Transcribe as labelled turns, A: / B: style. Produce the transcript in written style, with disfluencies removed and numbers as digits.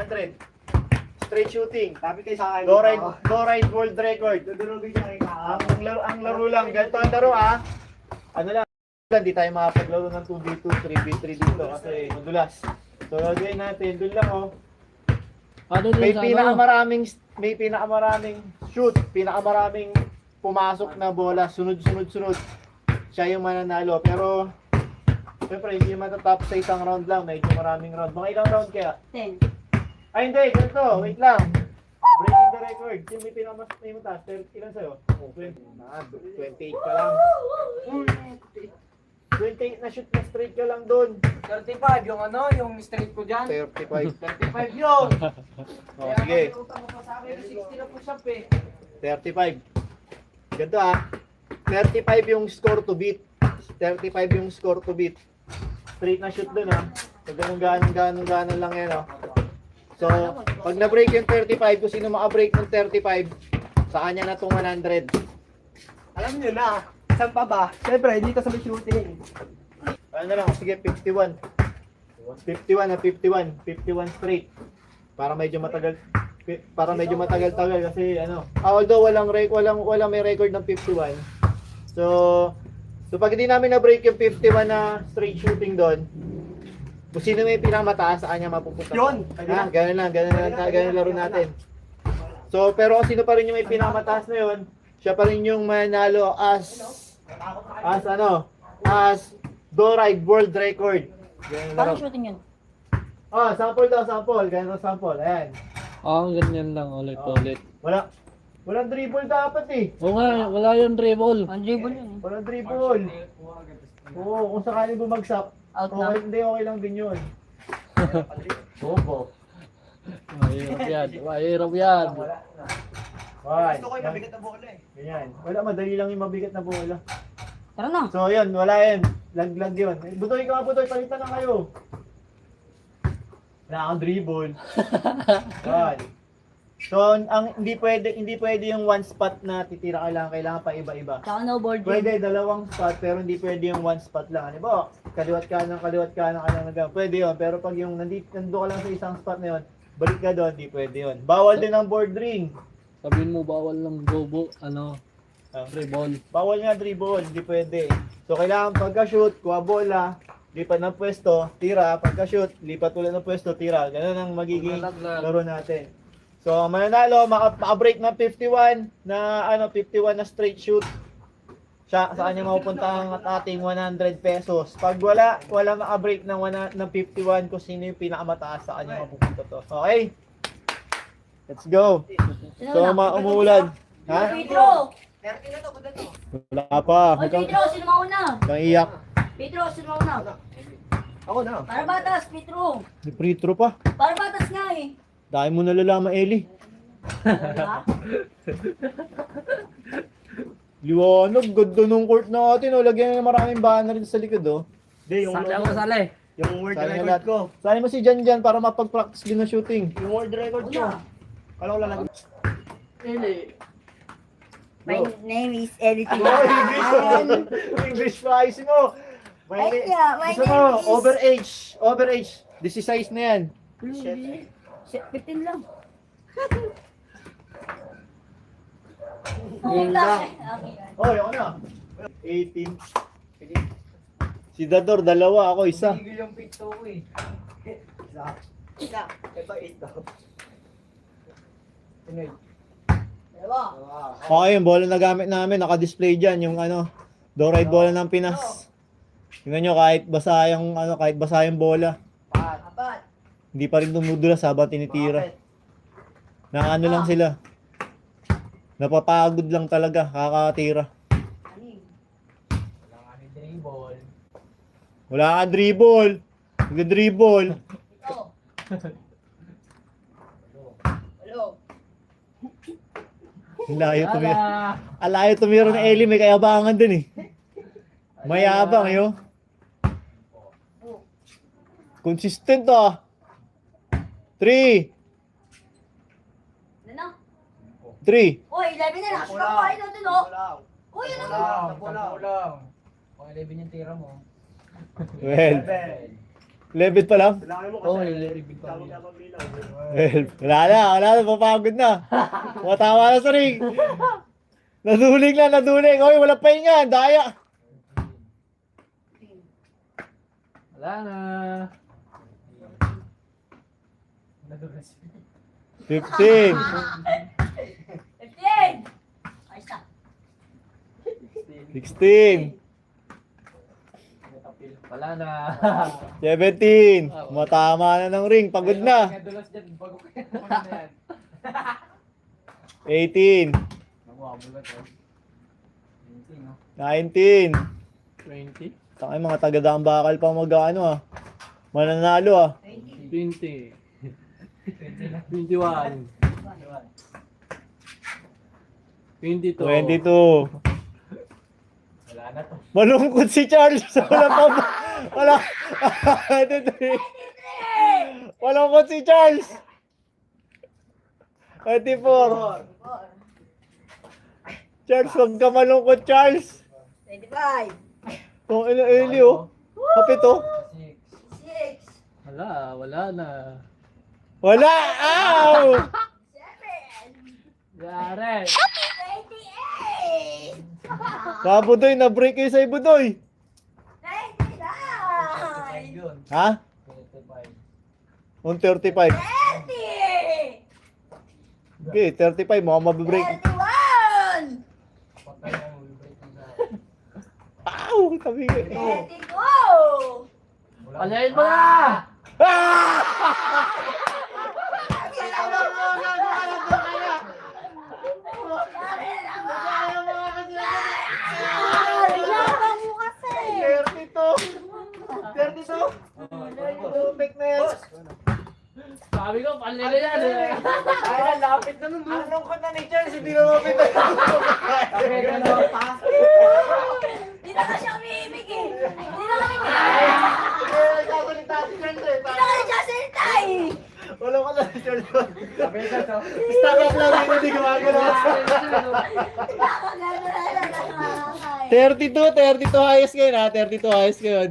A: 100. Straight shooting.
B: Sabi kayo sa akin.
A: Go ride world record.
B: Dudurugin niya kay Kaa.
A: Ang laro lang, ganito ang laro Ano lang, hindi tayo makapaglaro ng 2v2, 3v3 dito kasi madulas. So, gawin natin, dun lang
C: Ano
A: May
C: din sa
A: pinakamaraming shoot, pinakamaraming pumasok na bola, sunod-sunod-sunod. Siya yung mananalo. Pero, siyempre, hindi matatapos sa isang round lang. Medyo maraming round. Mga ilang round kaya?
D: 10.
A: Ay, hindi. Ganito. Wait lang. Breaking the record. Sino may pinakamas? Ilan sa'yo? 28 ka lang. 28 na shoot na straight ka lang doon.
B: 35 yung ano, yung straight ko dyan.
A: 35.
B: 35 yun.
A: Oh, sige.
B: Sa akin, 60 na push up eh.
A: 35. Ganito 35 yung score to beat. 35 yung score to beat. Straight na shoot dun So ganun lang yan So, pag na-break yung 35, kung sino maka-break ng 35, sa kanya na itong 100.
B: Alam nyo na, saan pa ba? Siyempre, dito sa may shooting.
A: Ano na lang, sige, 51. 51 straight. Para medyo matagal-tagal kasi although walang may record ng 51. So pag hindi namin na-break yung 51 na straight shooting doon, kung sino may pinakamataas sa kanya mapupunta.
B: Yun!
A: Ganun lang laro natin. So pero kung sino pa rin yung may pinakamataas na yun, siya pa rin yung manalo as Go Ride World Record.
D: Parang shooting yun.
A: Sample daw, sample. Ganun sample. Ayan.
C: ganyan lang ulit.
A: Walang dribble dapat
C: Oo nga, wala yung dribble.
D: Ang dribble yun
A: Walang dribble. Oo, kung sakali bumagsak,
D: Out na.
A: okay lang din yun. Bobo.
C: Mahirap yan.
A: Why?
B: Gusto ko yung mabigat na bola eh.
A: Ganyan. Wala, madali lang yung mabigat na bola.
D: Tara na.
A: So yun, wala yan. Laglag yun. Butoy ka, palitan na kayo. Wala kang dribble. Yan. So, hindi pwede yung one spot na titira ka lang, kailangan pa iba-iba.
D: Tsaka no board game.
A: Pwede dalawang spot pero hindi pwede yung one spot lang. Ano ba? Kaliwat kanan ka lang hanggang. Pwede yun, pero pag yung nandito ka lang sa isang spot na yun, balik ka doon, hindi pwede yun. Bawal din ang board ring.
C: Sabihin mo bawal ng gobo, dribble.
A: Bawal nga dribble, hindi pwede. So kailangan pagka-shoot, kuha bola, lipat ng pwesto, tira, pagka-shoot, lipat ulit ng pwesto, tira. Ganun ang magiging laro natin. So mananalo, maka-break ng 51 na straight shoot. Sa kanya mapupunta ang ating 100 pesos. Pag wala maka-break ng 51 kung sino yung pinakamataas sa kanya mapupunta to. Okay? Let's go. So umuulan. Ha?
D: Pedro!
B: 30 na to, buda to.
A: Wala pa.
D: Oy, Pedro, sino mauna?
A: Kang iyak.
D: Pedro, sino mauna?
B: Ako na.
D: Para batas, Pedro.
A: Di free throw pa.
D: Para batas nga eh.
A: Dahil mo nalalaman, Eli.
D: Diba?
A: Liwanag, ganda nung court natin. Lagyan na maraming banner sa likod.
B: Hindi, yung world
A: Sali
B: record
A: lahat.
B: ko.
A: Sali mo si Jan para mapag-practice din ng shooting.
B: Yung world record ko. Kala ko lalagay.
D: My name is Editing.
A: English flies mo.
D: Ay, yeah, my
A: Gusto mo,
D: name is...
A: overage. This is size na yan.
D: 15 lang.
A: Yun lang. Oy, ako na. 18. Si Dador, dalawa. Ako, isa.
B: Tigil yung pito ko eh. Isa. Ito, ito.
D: Diba?
A: Okay, yung bola na gamit namin, naka-display dyan, yung Doride bola ng Pinas. Tingnan nyo, kahit basa yung bola,
B: Apat.
A: hindi pa rin dumudulas habang tinitira. Na lang sila. Napapagod lang talaga, kakatira.
B: Wala nga ni dribble.
A: Wala ka dribble. Nag-dribble.
D: Ito. Hello.
A: Alayo tumira ng Eli, may kayabangan din eh. Mayabang yun. Consistent 3.
D: Ano?
A: 3.
D: Oy, 11 na. Nakasuka ko. Ay, doon oh. Uy, ano ba?
B: Tapo lang. O, 11 yung tira mo.
A: 12. 11 pa lang?
B: Wala mo
C: Oo,
B: kasi.
C: iliribig pa
B: Tawag
C: niya.
B: ka bilang.
A: 12. Wala na, papagod na. Matawa na sa ring. Naduling na, naduling. Oy, wala pa nga, daya.
C: Wala na.
A: 15.
D: 15! Ayos na.
A: 16.
C: Wala na.
A: 17. Matama na ng ring, pagod na.
C: Kadulas dyan, bago ka.
A: 18. 19.
C: 20.
A: Takay mga taga-daang bakal pa mag-ano ah. Mananalo ah.
C: 20. 21. 22.
A: 22.
C: Wala na to.
A: Malungkot si Charles. Wala pa ba? Wala. 23. Malungkot si Charles. 24. Charles, huwag ka malungkot, Charles.
D: 25!
A: Kung ili oh. Kapit oh.
D: 6!
C: Wala na.
A: Wala! Ow!
D: 7!
C: Yare.
D: 28!
A: Sa Budoy, na-break kayo sa Budoy.
D: 29!
A: Ha? 135.
D: 30!
A: Okay, 35. Mukhang mabibreak.
D: 31!
A: Ow! Tabi ka.
D: 32!
C: Alayin mo na!
D: Laban mo kasi!
A: 32. Tumik na yan.
C: Sabi ko, panlila yan eh.
B: Ay, lapit na nun.
A: Ang lungkot na ni Charles, hindi na mapit.
D: Hindi na kasi ako umiibig eh! Hindi na kami
A: Nagsasalita si Charles eh.
D: Hindi na kami nagsasalita eh!
A: Wala ka na si Charles. Stock up lang, hindi gumagano. 32 highest ngayon ha. 32 highest ngayon.